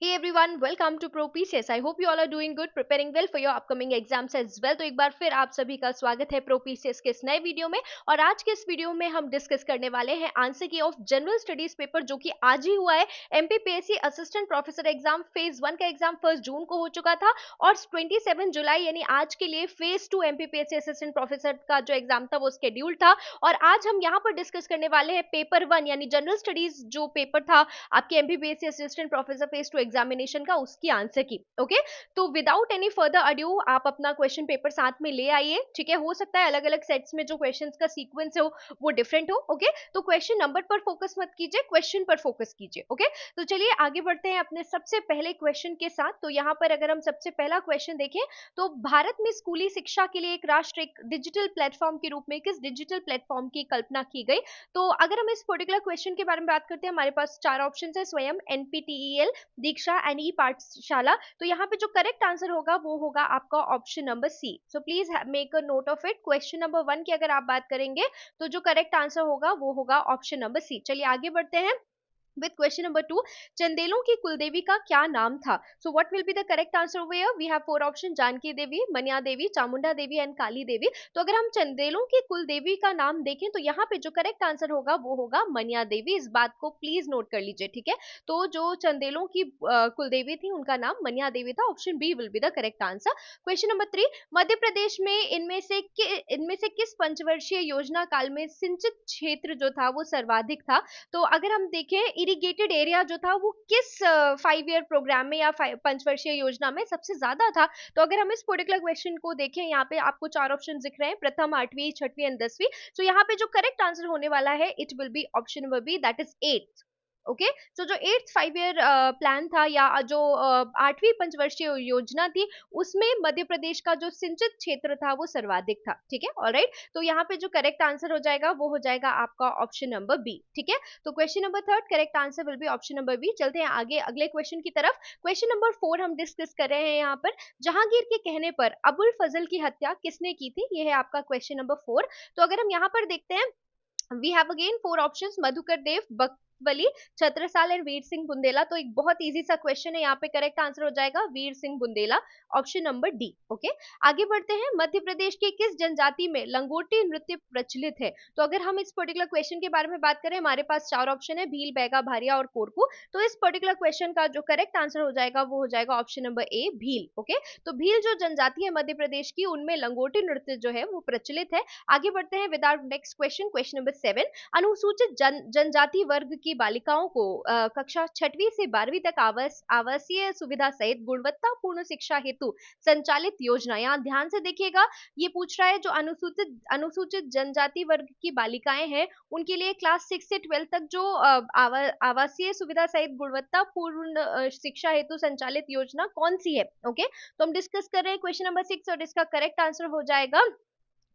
Hey everyone, welcome to Pro PCS. I hope you all are doing good, preparing well for your upcoming exams as well. तो एक बार फिर आप सभी का स्वागत है Pro PCS के इस नए वीडियो में। और आज के इस वीडियो में हम डिस्कस करने वाले हैं आंसर की ऑफ जनरल स्टडीज पेपर जो कि आज ही हुआ है। MPPSC assistant professor exam phase 1 का एग्जाम 1 जून को हो चुका था और 27 जुलाई यानी आज के लिए फेज 2 एमपीपीएससी असिस्टेंट प्रोफेसर का जो एग्जाम था वो शेड्यूल था। और आज हम यहाँ पर डिस्कस करने वाले हैं पेपर 1 यानी जनरल स्टडीज जो पेपर था आपके MPPSC assistant professor phase 2 examination का उसकी आंसर की। ओके, तो विदाउट एनी फर्दर अड्यू आप अपना क्वेश्चन पेपर साथ में ले आइए। ठीक है, हो सकता है अलग अलग सेट्स में जो क्वेश्चंस का सीक्वेंस हो वो डिफरेंट हो। ओके, तो क्वेश्चन नंबर पर फोकस मत कीजिए, क्वेश्चन पर फोकस कीजिए। ओके, तो चलिए आगे बढ़ते हैं अपने सबसे पहले क्वेश्चन के साथ। तो यहाँ पर अगर हम सबसे पहला क्वेश्चन देखें तो भारत में स्कूली शिक्षा के लिए एक राष्ट्र एक डिजिटल प्लेटफॉर्म के रूप में किस डिजिटल प्लेटफॉर्म की कल्पना की गई। तो अगर हम इस पर्टिकुलर क्वेश्चन के बारे में बात करते हैं, हमारे पास चार ऑप्शन है, स्वयं, एनपीटीईएल, दीक्षा एंड ई पाठशाला। तो यहाँ पे जो करेक्ट आंसर होगा वो होगा आपका option number C. So please make a note of it. Question number 1 की अगर आप बात करेंगे तो जो करेक्ट आंसर होगा वो होगा ऑप्शन नंबर सी। चलिए आगे बढ़ते हैं with question number 2। चंदेलों की कुलदेवी का क्या नाम था। so what will be the correct answer over here? we have four options: Janki Devi, Maniya Devi, Chamunda Devi and Kali Devi. तो अगर हम चंदेलों की कुलदेवी का नाम देखें तो यहाँ पे जो करेक्ट आंसर होगा वो होगा मनिया देवी। इस बात को प्लीज नोट कर लीजिए। ठीक है, तो जो चंदेलों की कुलदेवी थी उनका नाम मनिया देवी था। Option B will be the correct answer. Question number 3। Madhya Pradesh में इनमें से किस पंचवर्षीय योजना काल में सिंचित क्षेत्र जो था वो सर्वाधिक था। तो अगर हम देखें इरिगेटेड एरिया जो था वो किस 5 ईयर प्रोग्राम में या पंचवर्षीय योजना में सबसे ज्यादा था। तो अगर हम इस पर्टिकुलर क्वेश्चन को देखें, यहाँ पे आपको चार ऑप्शन दिख रहे हैं, प्रथम, आठवीं, छठवीं एंड 10वीं। तो यहाँ पे जो करेक्ट आंसर होने वाला है it will be option number B, that is 8th। Okay, so जो 8th 5 ईयर प्लान था या जो 8वीं पंचवर्षीय योजना थी उसमें मध्य प्रदेश का जो सिंचित क्षेत्र था वो सर्वाधिक था। ठीक है, ऑलराइट। तो यहाँ पे जो करेक्ट आंसर हो जाएगा वो हो जाएगा आपका ऑप्शन नंबर बी। ठीक है, तो question number 3 correct answer will be option number B. चलते हैं आगे अगले क्वेश्चन की तरफ। क्वेश्चन नंबर 4 हम डिस्कस कर रहे हैं यहाँ पर, जहांगीर के कहने पर अबुल फजल की हत्या किसने की थी। ये है आपका क्वेश्चन नंबर 4। तो अगर हम यहाँ पर देखते हैं, we have again four options: Madhukar Dev, Bakwali, Chhatrasal and Veer Singh Bundela. तो एक बहुत इजी सा क्वेश्चन है, यहाँ पे करेक्ट आंसर हो जाएगा Veer Singh Bundela, option number D. Okay, आगे बढ़ते हैं। मध्य प्रदेश के किस जनजाति में लंगोटी नृत्य प्रचलित है। तो अगर हम इस पर्टिकुलर क्वेश्चन के बारे में बात करें, हमारे पास चार ऑप्शन है, भील, बैगा, भारिया और कोरकू। तो इस पर्टिकुलर क्वेश्चन का जो करेक्ट आंसर हो जाएगा वो हो जाएगा option number A, Bhil. Okay, तो भील जो जनजाति है मध्य प्रदेश की उनमें लंगोटी नृत्य जो है वो प्रचलित है। आगे बढ़ते हैं with our next question, question number 7। अनुसूचित जनजाति वर्ग की बालिकाओं को कक्षा 6वीं से 12वीं तक आवासीय सुविधा सहित गुणवत्तापूर्ण शिक्षा हेतु संचालित योजना। यहाँ ध्यान से देखिएगा, ये पूछ रहा है जो अनुसूचित जनजाति वर्ग की बालिकाएं हैं उनके लिए क्लास 6 से 12 तक जो आवासीय सुविधा सहित गुणवत्तापूर्ण शिक्षा हेतु संचालित योजना कौन सी है। ओके, तो हम डिस्कस कर रहे हैं क्वेश्चन नंबर 6 और इसका करेक्ट आंसर हो जाएगा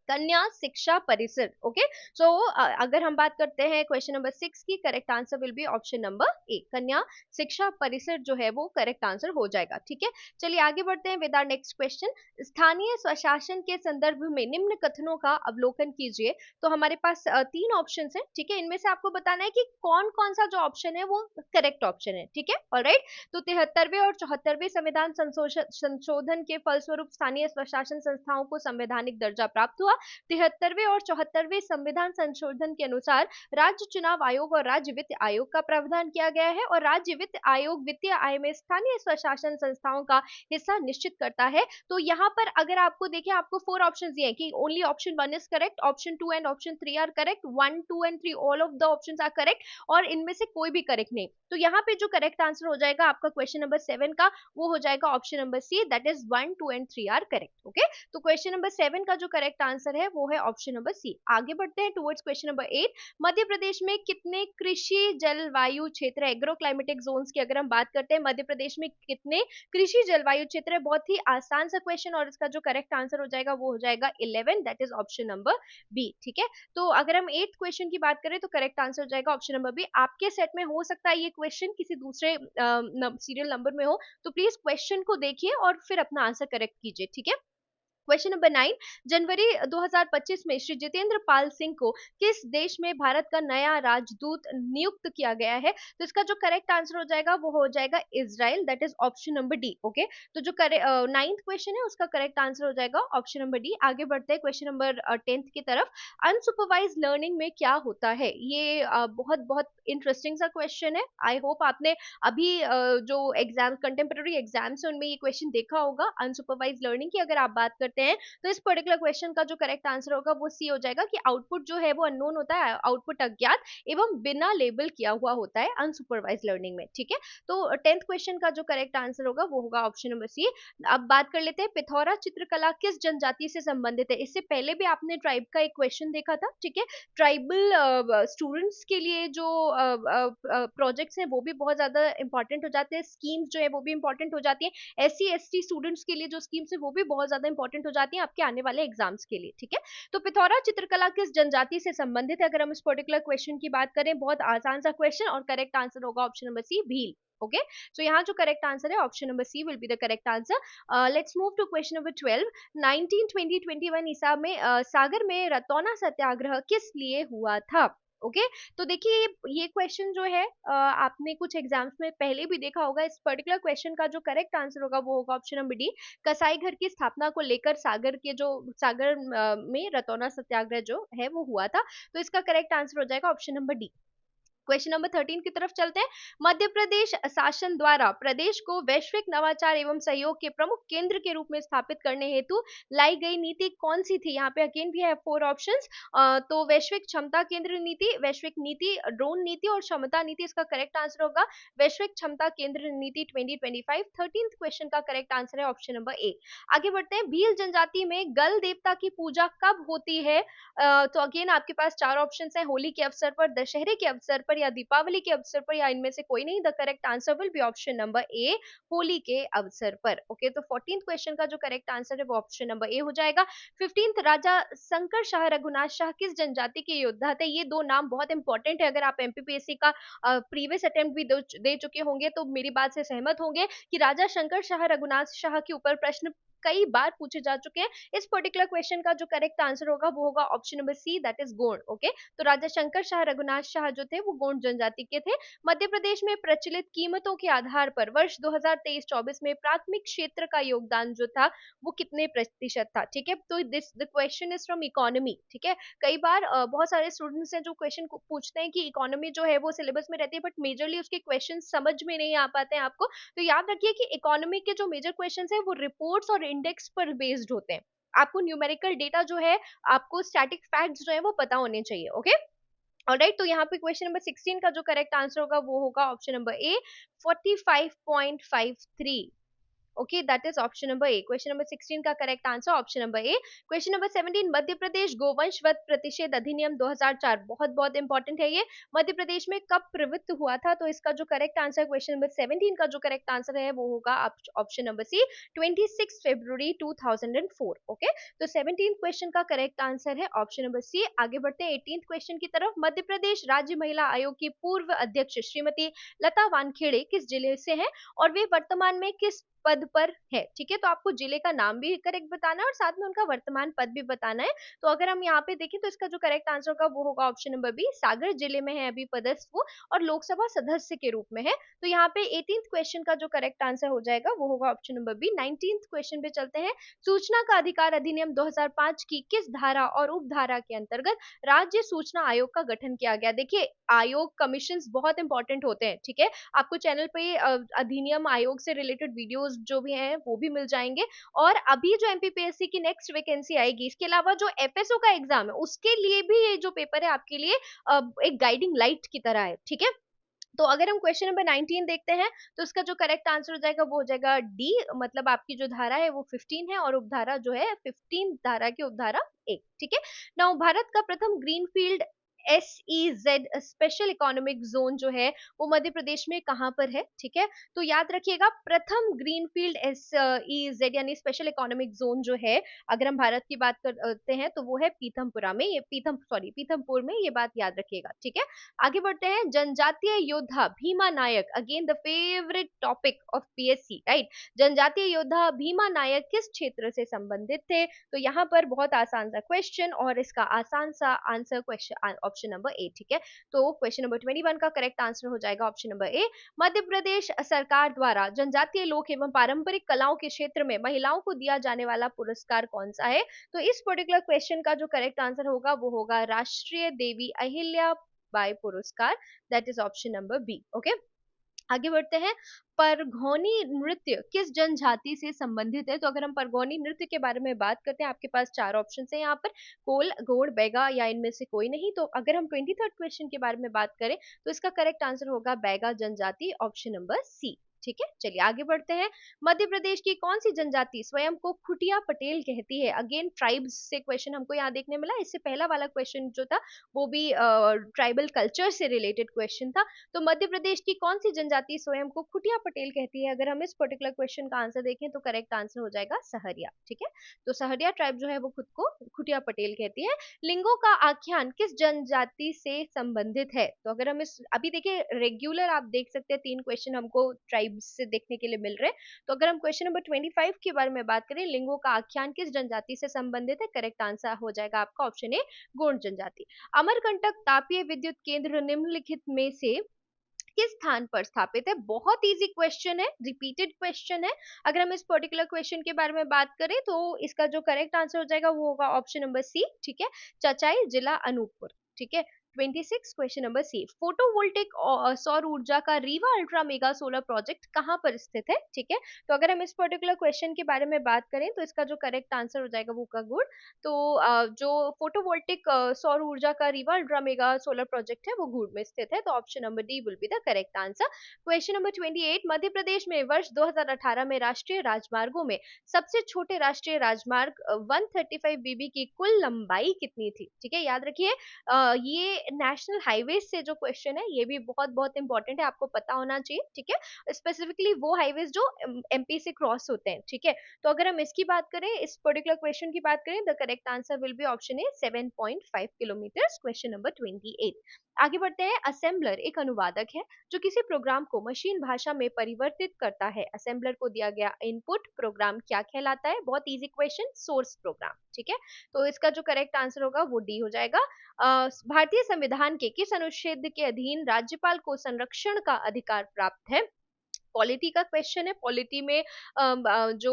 कन्या शिक्षा परिसर। ओके, सो अगर हम बात करते हैं क्वेश्चन नंबर 6 की, correct answer will be option number A, कन्या शिक्षा परिसर जो है वो करेक्ट आंसर हो जाएगा। ठीक है, चलिए आगे बढ़ते हैं विद आवर नेक्स्ट क्वेश्चन। स्थानीय स्वशासन के संदर्भ में निम्न कथनों का अवलोकन कीजिए। तो हमारे पास तीन ऑप्शन है। ठीक है, इनमें से आपको बताना है कि कौन कौन सा जो ऑप्शन है वो करेक्ट ऑप्शन है। ठीक है, ऑलराइट। तो 73वें और 74वें संविधान संशोधन के फलस्वरूप स्थानीय स्वशासन संस्थाओं को संवैधानिक दर्जा प्राप्त हुआ। 73वें और 74वें संविधान संशोधन के अनुसार राज्य चुनाव आयोग और राज्य वित्त आयोग का प्रावधान किया गया है और राज्य वित्त आयोग वित्तीय आय में स्थानीय स्वशासन संस्थाओं का हिस्सा निश्चित करता है। तो यहाँ पर अगर आपको देखें, आपको फोर ऑप्शन दिए हैं कि only option 1 is correct, option 2 and option 3 are correct, 1 2 and 3 all of the options are correct और इनमें से कोई भी करेक्ट नहीं। तो यहाँ पे जो करेक्ट आंसर हो जाएगा आपका क्वेश्चन नंबर 7 का वो हो जाएगा option number C, that is 1 2 and 3 are correct. Okay, तो क्वेश्चन नंबर 7 का जो करेक्ट आंसर है वो है ऑप्शन नंबर सी। आगे बढ़ते हैं टुवर्ड्स क्वेश्चन नंबर 8। मध्य प्रदेश में कितने कृषि जलवायु क्षेत्र, एग्रो क्लाइमेटिक जोन्स की अगर हम बात करते हैं, मध्य प्रदेश में कितने कृषि जलवायु क्षेत्र है। बहुत ही आसान सा क्वेश्चन और इसका जो करेक्ट आंसर हो जाएगा वो हो जाएगा 11, that is option number B. ठीक है, तो अगर हम 8th क्वेश्चन की बात करें तो करेक्ट आंसर हो जाएगा ऑप्शन नंबर बी। आपके सेट में हो सकता है ये क्वेश्चन किसी दूसरे सीरियल नंबर में हो, तो प्लीज क्वेश्चन को देखिए और फिर अपना आंसर करेक्ट कीजिए। ठीक है, क्वेश्चन नंबर 9, जनवरी 2025 में श्री जितेंद्र पाल सिंह को किस देश में भारत का नया राजदूत नियुक्त किया गया है? तो इसका जो करेक्ट आंसर हो जाएगा वो हो जाएगा Israel, that is option number D. Okay, तो जो नाइन्थ क्वेश्चन है उसका करेक्ट आंसर हो जाएगा ऑप्शन नंबर डी। आगे बढ़ते हैं क्वेश्चन नंबर 10th की तरफ। अनसुपरवाइज लर्निंग में क्या होता है? ये बहुत बहुत इंटरेस्टिंग सा क्वेश्चन है। आई होप आपने अभी जो एग्जाम कंटेम्प्रेरी एग्जाम्स है उनमें ये क्वेश्चन देखा होगा। अनसुपरवाइज लर्निंग की अगर आप बात करते हैं तो इस पर्टिकुलर क्वेश्चन का जो करेक्ट आंसर होगा वो सी हो जाएगा कि आउटपुट जो है वो अननोन होता है, आउटपुट अज्ञात एवं बिना लेबल किया हुआ होता है अनसुपरवाइज लर्निंग में। ठीक है, तो 10th क्वेश्चन का जो करेक्ट आंसर होगा वो होगा ऑप्शन नंबर सी। अब बात कर लेते हैं पिथौरा चित्रकला किस जनजाति से संबंधित है? इससे पहले भी आपने ट्राइब का एक क्वेश्चन देखा था। ठीक है, ट्राइबल स्टूडेंट्स के लिए जो प्रोजेक्ट्स हैं वो भी बहुत ज्यादा इंपॉर्टेंट हो जाते हैं, स्कीम्स जो है वो भी इंपॉर्टेंट हो जाती है। SC ST स्टूडेंट्स के लिए जो स्कीम्स है वो भी बहुत ज्यादा इंपॉर्टेंट हो जाती है आपके आने वाले एग्जाम्स के लिए। ठीक है, तो पिथौरा चित्रकला किस जनजाति से संबंधित है? अगर हम इस पर्टिकुलर क्वेश्चन की बात करें, बहुत आसान सा क्वेश्चन और करेक्ट आंसर होगा option number C, Bhil. Okay, so यहाँ जो करेक्ट आंसर है option number C will be the correct answer. Let's move to question number 12। 1920-21 ईसा में सागर में रतौना सत्याग्रह किस लिए हुआ था? ओके, तो देखिए ये क्वेश्चन जो है आपने कुछ एग्जाम्स में पहले भी देखा होगा। इस पर्टिकुलर क्वेश्चन का जो करेक्ट आंसर होगा वो होगा ऑप्शन नंबर डी। कसाई घर की स्थापना को लेकर सागर में रतौना सत्याग्रह जो है वो हुआ था। तो इसका करेक्ट आंसर हो जाएगा option number D. Question number 13 की तरफ चलते हैं। मध्य प्रदेश शासन द्वारा प्रदेश को वैश्विक नवाचार एवं सहयोग के प्रमुख केंद्र के रूप में स्थापित करने हेतु लाई गई नीति कौन सी थी? यहाँ पे अगेन भी है 4 ऑप्शंस। तो वैश्विक क्षमता केंद्र नीति, वैश्विक नीति, ड्रोन नीति और क्षमता नीति। इसका करेक्ट आंसर होगा वैश्विक क्षमता केंद्र नीति 2025। 13th क्वेश्चन का करेक्ट आंसर है ऑप्शन नंबर ए। आगे बढ़ते हैं। भील जनजाति में गल देवता की पूजा कब होती है? तो अगेन आपके पास 4 ऑप्शन है, होली के अवसर पर, दशहरे के अवसर पर या दीपावली के अवसर पर या इनमें से कोई नहीं। The correct answer will be option number A, Holi के अवसर पर। ओके, तो 14th क्वेश्चन का जो करेक्ट आंसर है वो ऑप्शन नंबर ए हो जाएगा। 15th, राजा शंकर शाह रघुनाथ शाह किस जनजाति के योद्धा थे? ये दो नाम बहुत इंपॉर्टेंट है। अगर आप MPPSC का प्रीवियस अटेम्प्ट भी दे चुके होंगे तो मेरी बात से सहमत होंगे कि राजा शंकर शाह रघुनाथ शाह के ऊपर प्रश्न कई बार पूछे जा चुके हैं। इस पर्टिकुलर क्वेश्चन का जो करेक्ट आंसर होगा वो होगा option number C, that is Gond. Okay, तो राजा शंकर शाह रघुनाथ शाह जो थे वो गोंड जनजाति के थे। मध्य प्रदेश में प्रचलित कीमतों के आधार पर वर्ष 2023-24 में प्राथमिक क्षेत्र का योगदान जो था वो कितने प्रतिशत था? ठीक है, तो this the question is from economy. ठीक है, कई बार बहुत सारे स्टूडेंट्स हैं जो क्वेश्चन पूछते हैं कि इकोनॉमी जो है वो सिलेबस में रहती है बट मेजरली उसके क्वेश्चन समझ में नहीं आ पाते हैं आपको। तो याद रखिए कि इकोनॉमी के जो मेजर क्वेश्चंस है वो रिपोर्ट्स और इंडेक्स पर बेस्ड होते हैं। आपको न्यूमेरिकल डेटा जो है, आपको स्टैटिक फैक्ट्स जो है वो पता होने चाहिए। ओके, ऑलराइट, तो यहाँ पे क्वेश्चन नंबर 16 का जो करेक्ट आंसर होगा वो होगा option number A, 45.53। Okay, that is option number A. Question number 16 का correct answer option number A. Question number 17, Madhya Pradesh गोवंशवध प्रतिषेध अधिनियम 2004 बहुत बहुत इंपॉर्टेंट है ये, मध्य प्रदेश में कब प्रवृत्त हुआ था? तो इसका जो करेक्ट आंसर क्वेश्चन नंबर 17 का जो करेक्ट आंसर है वो होगा ऑप्शन नंबर सी, 26 फरवरी 2004। ओके, तो 17th क्वेश्चन का करेक्ट आंसर है ऑप्शन नंबर सी। आगे बढ़ते हैं 18th क्वेश्चन की तरफ। मध्य प्रदेश राज्य महिला आयोग की पूर्व अध्यक्ष श्रीमती लता वानखेड़े किस जिले से हैं और वे वर्तमान में किस पद पर है? ठीक है, तो आपको जिले का नाम भी करेक्ट बताना है और साथ में उनका वर्तमान पद भी बताना है। तो अगर हम यहाँ पे देखें तो इसका जो करेक्ट आंसर होगा वो होगा ऑप्शन नंबर बी, सागर जिले में है अभी पदस्थ वो और लोकसभा सदस्य के रूप में है। तो यहाँ पे 18th क्वेश्चन का जो करेक्ट आंसर हो जाएगा वो होगा option number B. 19th question पे चलते हैं। सूचना का अधिकार अधिनियम 2005 की किस धारा और उपधारा के अंतर्गत राज्य सूचना आयोग का गठन किया गया? देखिए, आयोग कमीशन बहुत इंपॉर्टेंट होते हैं। ठीक है, आपको चैनल पे अधिनियम आयोग से रिलेटेड वीडियोस जो भी हैं वो भी मिल जाएंगे। और अभी जो MPPSC की नेक्स्ट वैकेंसी आएगी, इसके अलावा जो FSO का एग्जाम है उसके लिए भी ये जो पेपर है आपके लिए एक गाइडिंग लाइट की तरह है। ठीक है, तो अगर हम क्वेश्चन नंबर 19 देखते हैं तो इसका जो करेक्ट आंसर हो जाएगा वो हो जाएगा डी, मतलब आपकी जो धारा है वो 15 है और उपधारा जो है 15 धारा की उपधारा 1। ठीक है, नाउ भारत का प्रथम greenfield SEZ special economic zone जो है वो मध्य प्रदेश में कहाँ पर है, ठीक है। तो याद रखिएगा प्रथम ग्रीनफील्ड SEZ यानी स्पेशल इकोनॉमिक जोन जो है, अगर हम भारत की बात करते हैं तो वो है पीथमपुरा में, ये पीथमपुर में, ये बात याद रखिएगा, ठीक है। आगे बढ़ते हैं, जनजातीय योद्धा Bhima Nayak, again the favourite topic of PSC, right. जनजातीय योद्धा भीमा नायक किस क्षेत्र से संबंधित थे? तो यहाँ पर बहुत आसान सा क्वेश्चन और इसका आसान सा answer question option number A, ठीक है। तो क्वेश्चन नंबर 21 का करेक्ट आंसर हो जाएगा option number A. Madhya Pradesh सरकार द्वारा जनजातीय लोक एवं पारंपरिक कलाओं के क्षेत्र में महिलाओं को दिया जाने वाला पुरस्कार कौन सा है? तो इस पर्टिकुलर क्वेश्चन का जो करेक्ट आंसर होगा वो होगा राष्ट्रीय देवी अहिल्या बाई पुरस्कार, that is option number B, okay. आगे बढ़ते हैं, परघौनी नृत्य किस जनजाति से संबंधित है? तो अगर हम परघौनी नृत्य के बारे में बात करते हैं, आपके पास चार ऑप्शन है यहाँ पर, कोल, गोंड, बैगा या इनमें से कोई नहीं। तो अगर हम 23rd क्वेश्चन के बारे में बात करें तो इसका करेक्ट आंसर होगा बैगा जनजाति, ऑप्शन नंबर सी, ठीक है। चलिए आगे बढ़ते हैं, मध्य प्रदेश की कौन सी जनजाति स्वयं को खुटिया पटेल कहती है? अगेन ट्राइब्स से क्वेश्चन हमको यहाँ देखने मिला, इससे पहला वाला क्वेश्चन जो था वो भी ट्राइबल कल्चर से रिलेटेड क्वेश्चन था। तो मध्य प्रदेश की कौन सी जनजाति स्वयं को खुटिया पटेल कहती है? अगर हम इस पर्टिकुलर क्वेश्चन का आंसर देखें तो करेक्ट आंसर हो जाएगा सहरिया, ठीक है। तो सहरिया ट्राइब जो है वो खुद को खुटिया पटेल कहती है। लिंगों का आख्यान किस जनजाति से संबंधित है? तो अगर हम इस अभी देखिए रेगुलर आप देख सकते हैं 3 क्वेश्चन हमको ट्राइब से देखने के लिए मिल रहे हैं। तो अगर हम क्वेश्चन नंबर 25 के बारे में बात करें, लिंगों का आख्यान किस जनजाति से संबंधित है? करेक्ट आंसर हो जाएगा आपका ऑप्शन ए, गोंड जनजाति। अमरकंटक तापीय विद्युत केंद्र निम्नलिखित में से किस स्थान पर स्থাपित है? बहुत इजी क्वेश्चन है, रिपीटेड क्वेश्चन है। अगर हम इस पर्टिकुलर क्वेश्चन के बारे में बात करें तो इसका जो करेक्ट आंसर हो जाएगा वो होगा ऑप्शन नंबर सी, ठीक है, चचाई, जिला अनूपपुर, ठीक है। 26 क्वेश्चन नंबर सी, फोटोवोल्टिक सौर ऊर्जा का Rewa ultra mega solar project कहाँ पर स्थित है? ठीक है। तो अगर हम इस पर्टिकुलर क्वेश्चन के बारे में बात करें तो इसका जो करेक्ट आंसर हो जाएगा वो होगा गुड़। तो जो फोटोवोल्टिक सौर ऊर्जा का Rewa ultra mega solar project है वो गुड़ में स्थित है। तो option number D will be the correct answer. Question number 28, मध्य प्रदेश में वर्ष 2018 में राष्ट्रीय राजमार्गों में सबसे छोटे राष्ट्रीय राजमार्ग 135 बीबी की कुल लंबाई कितनी थी? ठीक है, याद रखिए ये नेशनल हाईवे से जो क्वेश्चन है ये भी बहुत बहुत इंपॉर्टेंट है, आपको पता होना चाहिए, ठीक है। स्पेसिफिकली वो हाईवेज जो एमपी से क्रॉस होते हैं, ठीक है। तो अगर हम इसकी बात करें, इस पर्टिकुलर क्वेश्चन की बात करें, the correct answer will be option A 7.5 kilometre, question number 28। आगे बढ़ते हैं, असेंबलर एक अनुवादक है जो किसी प्रोग्राम को मशीन भाषा में परिवर्तित करता है। असेंबलर को दिया गया इनपुट प्रोग्राम क्या कहलाता है? बहुत इजी क्वेश्चन, सोर्स प्रोग्राम, ठीक है। तो इसका जो करेक्ट आंसर होगा वो डी हो जाएगा। भारतीय संविधान के किस अनुच्छेद के अधीन राज्यपाल को संरक्षण का अधिकार प्राप्त है? पॉलिटी का क्वेश्चन है। पॉलिटी में जो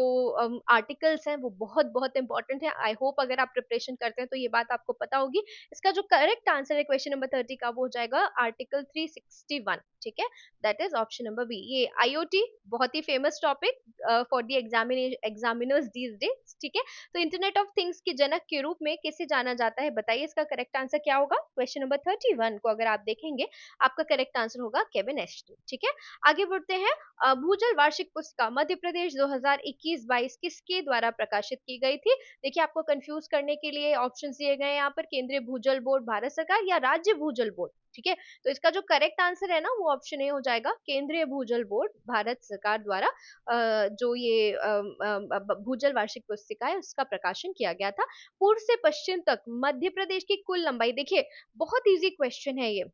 आर्टिकल्स हैं वो बहुत बहुत इंपॉर्टेंट है। आई होप अगर आप प्रिपरेशन करते हैं तो ये बात आपको पता होगी। इसका जो करेक्ट आंसर है क्वेश्चन नंबर 30 का वो हो जाएगा आर्टिकल 361, ठीक है, that is option number B. ये आईओटी बहुत ही famous topic for the examiners these days, ठीक है। तो इंटरनेट ऑफ थिंग्स के जनक के रूप में किसे जाना जाता है? बताइए इसका करेक्ट आंसर क्या होगा? क्वेश्चन नंबर 31 को अगर आप देखेंगे आपका करेक्ट आंसर होगा केविन एस्टन, ठीक है। आगे बढ़ते हैं, भूजल वार्षिक पुस्तिका मध्य प्रदेश 2021-22 किसके द्वारा प्रकाशित की गई थी? देखिए आपको कंफ्यूज करने के लिए ऑप्शंस दिए गए हैं यहाँ पर, केंद्रीय भूजल बोर्ड भारत सरकार या राज्य भूजल बोर्ड, ठीक है। तो इसका जो करेक्ट आंसर है ना वो ऑप्शन ए हो जाएगा, केंद्रीय भूजल बोर्ड भारत सरकार द्वारा जो ये भूजल वार्षिक पुस्तिका है उसका प्रकाशन किया गया था। पूर्व से पश्चिम तक मध्य प्रदेश की कुल लंबाई, देखिए बहुत इजी क्वेश्चन है ये,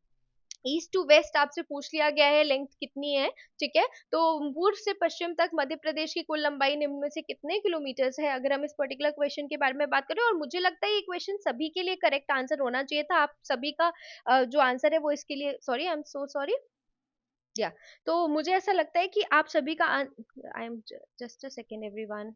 ईस्ट टू वेस्ट आपसे पूछ लिया गया है लेंथ कितनी है, ठीक है। तो पूर्व से पश्चिम तक मध्य प्रदेश की कुल लंबाई निम्न में से कितने किलोमीटर्स है? अगर हम इस पर्टिकुलर क्वेश्चन के बारे में बात करें, और मुझे लगता है ये क्वेश्चन सभी के लिए करेक्ट आंसर होना चाहिए था, आप सभी का जो आंसर है वो इसके लिए, sorry I am so sorry, या तो मुझे ऐसा लगता है कि आप सभी का I am just a second everyone,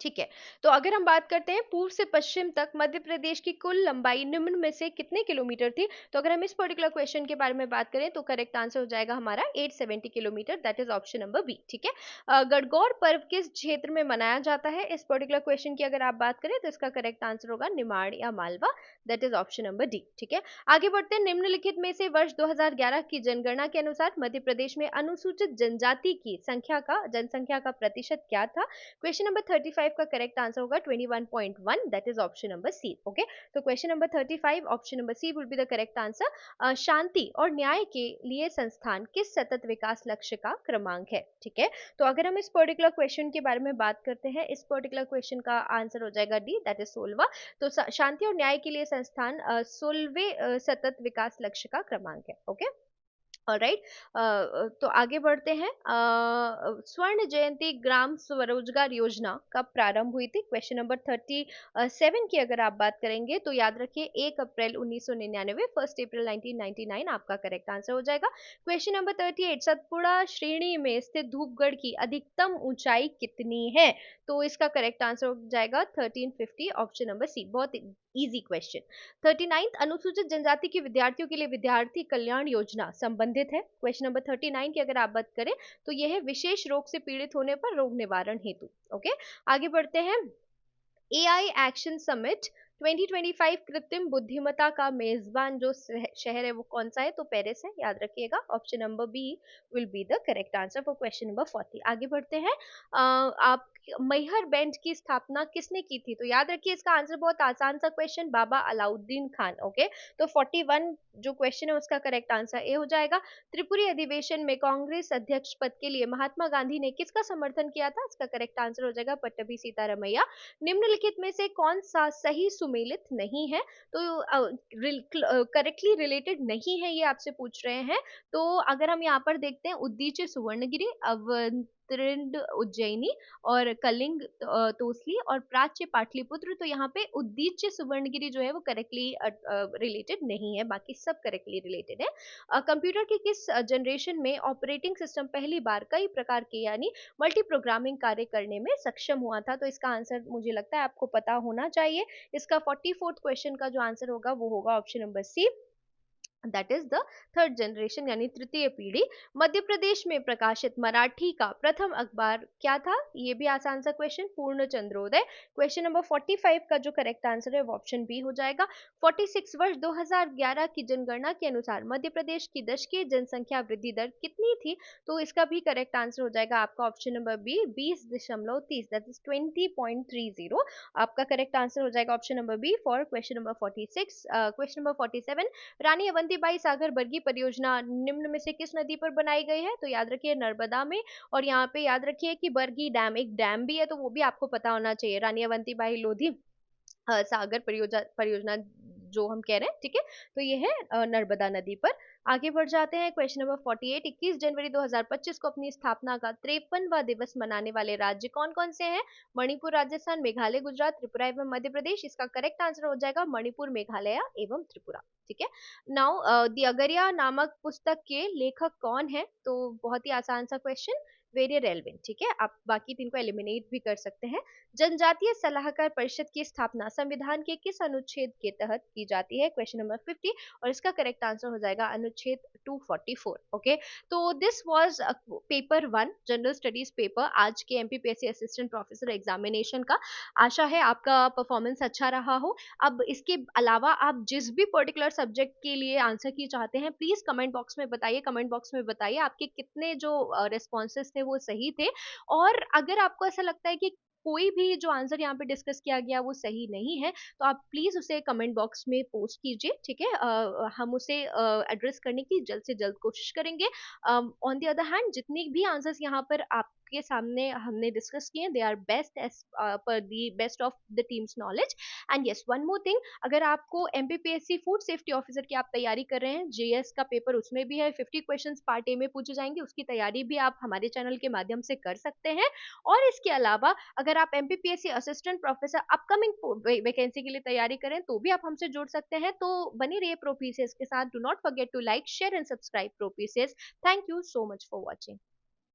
ठीक है। तो अगर हम बात करते हैं पूर्व से पश्चिम तक मध्य प्रदेश की कुल लंबाई निम्न में से कितने किलोमीटर थी? तो अगर हम इस पर्टिकुलर क्वेश्चन के बारे में बात करें तो करेक्ट आंसर हो जाएगा हमारा 870 kilometre, that is option number B, ठीक है। गणगौर पर्व किस क्षेत्र में मनाया जाता है? इस पर्टिकुलर क्वेश्चन की अगर आप बात करें तो इसका करेक्ट आंसर होगा निमाड़ या Malwa, that is option number D, ठीक है। आगे बढ़ते हैं, निम्नलिखित में से वर्ष 2011 की जनगणना के अनुसार मध्य प्रदेश में अनुसूचित जनजाति की जनसंख्या का प्रतिशत क्या था? क्वेश्चन नंबर 35 35 का करेक्ट आंसर होगा 21.1, that is option number C. Okay, तो question number 35 option number C will be the correct answer. शांति और न्याय के लिए संस्थान किस सतत विकास लक्ष्य का क्रमांक है? ठीक है, तो अगर हम इस पर्टिकुलर क्वेश्चन के बारे में बात करते हैं, इस पर्टिकुलर क्वेश्चन का आंसर हो जाएगा डी, दैट इज 16। तो शांति और न्याय के लिए संस्थान 16वें सतत विकास लक्ष्य का क्रमांक है। ओके, ऑलराइट, तो आगे बढ़ते हैं। स्वर्ण जयंती ग्राम स्वरोजगार योजना कब प्रारंभ हुई थी? क्वेश्चन नंबर 37 की अगर आप बात करेंगे तो याद रखिए 1 अप्रैल 1999, 1 अप्रैल 1999 आपका करेक्ट आंसर हो जाएगा। क्वेश्चन नंबर 38, सतपुड़ा श्रेणी में स्थित धूपगढ़ की अधिकतम ऊंचाई कितनी है? तो इसका करेक्ट आंसर हो जाएगा 1350, ऑप्शन नंबर सी। बहुत इजी क्वेश्चन। 39, अनुसूचित जनजाति के विद्यार्थियों के लिए विद्यार्थी कल्याण योजना संबंधित है। क्वेश्चन नंबर 39 की अगर आप बात करें तो यह है विशेष रोग से पीड़ित होने पर रोग निवारण हेतु। ओके, आगे बढ़ते हैं। एआई एक्शन समिट 2025 कृत्रिम बुद्धिमत्ता का मेजबान जो शहर है वो कौन सा है? तो पेरिस है, याद रखिएगा। Option number B will be the correct answer for question number 40। आगे बढ़ते हैं। आप मैहर बैंड की स्थापना किसने की थी? तो याद रखिए इसका आंसर बहुत आसान सा क्वेश्चन, बाबा अलाउद्दीन खान। ओके, तो 41 जो क्वेश्चन है उसका करेक्ट आंसर ए हो जाएगा। त्रिपुरी अधिवेशन में कांग्रेस अध्यक्ष पद के लिए महात्मा गांधी ने किसका समर्थन किया था? इसका करेक्ट आंसर हो जाएगा पट्टभी सीतारमैया। निम्नलिखित में से कौन सा सही सुमेलित नहीं है? तो करेक्टली रिलेटेड नहीं है ये आपसे पूछ रहे हैं। तो अगर हम यहाँ पर देखते हैं, उद्दीच्य सुवर्णगिरी, अवतृण उज्जैनी और कलिंग तोसली और प्राच्य पाटलिपुत्र, तो यहाँ पे उद्दीच्य सुवर्णगिरी जो है वो करेक्टली रिलेटेड नहीं है, बाकी सब करेक्टली रिलेटेड है। कंप्यूटर के किस जनरेशन में ऑपरेटिंग सिस्टम पहली बार कई प्रकार के यानी मल्टी प्रोग्रामिंग कार्य करने में सक्षम हुआ था? तो इसका आंसर मुझे लगता है आपको पता होना चाहिए। इसका 44th क्वेश्चन का जो आंसर होगा वो होगा option number C, that is the third generation यानी तृतीय पीढ़ी। मध्य प्रदेश में प्रकाशित मराठी का प्रथम अखबार क्या था? ये भी आसान सा क्वेश्चन, पूर्ण चंद्रोदय। क्वेश्चन नंबर 45 का जो करेक्ट आंसर है वो ऑप्शन बी हो जाएगा। 46, वर्ष 2011 की जनगणना के अनुसार मध्य प्रदेश की दशकीय जनसंख्या वृद्धि दर कितनी थी? तो इसका भी करेक्ट आंसर हो जाएगा आपका option number B, 20.30, that is 20.30 आपका करेक्ट आंसर हो जाएगा option number B for question number 46। Question number 47, Rani Avantibai Sagar Bargi परियोजना निम्न में से किस नदी पर बनाई गई है? तो याद रखिए नर्मदा में। और यहाँ पे याद रखिए कि बरगी डैम एक डैम भी है, तो वो भी आपको पता होना चाहिए। रानी अवंतीबाई लोधी सागर परियोजना परियोजना जो हम कह रहे हैं, ठीक है, तो ये है नर्मदा नदी पर। आगे बढ़ जाते हैं। क्वेश्चन नंबर 48, 21 जनवरी 2025 को अपनी स्थापना का 53वां दिवस मनाने वाले राज्य कौन कौन से हैं? मणिपुर, राजस्थान, मेघालय, गुजरात, त्रिपुरा एवं मध्य प्रदेश। इसका करेक्ट आंसर हो जाएगा मणिपुर, मेघालय एवं त्रिपुरा। ठीक है, नाउ द अगरिया नामक पुस्तक के लेखक कौन है? तो बहुत ही आसान सा क्वेश्चन, वेरी रेलेवेंट। ठीक है, आप बाकी तीन को एलिमिनेट भी कर सकते हैं। जनजातीय सलाहकार परिषद की स्थापना संविधान के किस अनुच्छेद के तहत की जाती है? क्वेश्चन नंबर 50, और इसका करेक्ट आंसर हो जाएगा अनुच्छेद 244। ओके, तो this was paper 1 general studies paper आज के एमपीपीएससी असिस्टेंट प्रोफेसर एग्जामिनेशन का। आशा है आपका परफॉर्मेंस अच्छा रहा हो। अब इसके अलावा आप जिस भी पर्टिकुलर सब्जेक्ट के लिए आंसर की चाहते हैं, प्लीज कमेंट बॉक्स में बताइए। कमेंट बॉक्स में बताइए आपके कितने जो रिस्पॉन्सेस थे वो सही थे। और अगर आपको ऐसा लगता है कि कोई भी जो आंसर यहाँ पे डिस्कस किया गया वो सही नहीं है, तो आप प्लीज उसे कमेंट बॉक्स में पोस्ट कीजिए। ठीक है, हम उसे एड्रेस करने की जल्द से जल्द कोशिश करेंगे। ऑन द अदर हैंड, जितने भी आंसर्स यहाँ पर आपके सामने हमने डिस्कस किए, they are best as per the best of the team's knowledge. And yes, one more thing, अगर आपको एमपीपीएससी फूड सेफ्टी ऑफिसर की आप तैयारी कर रहे हैं, जेएस का पेपर उसमें भी है, 50 क्वेश्चंस पार्ट ए में पूछे जाएंगे, उसकी तैयारी भी आप हमारे चैनल के माध्यम से कर सकते हैं। और इसके अलावा अगर आप MPPSC assistant professor upcoming vacancy के लिए तैयारी करें तो भी आप हमसे जुड़ सकते हैं। तो बने रहिए प्रोपीसीएस के साथ। Do not forget to like, share and subscribe ProPCS. Thank you so much for watching.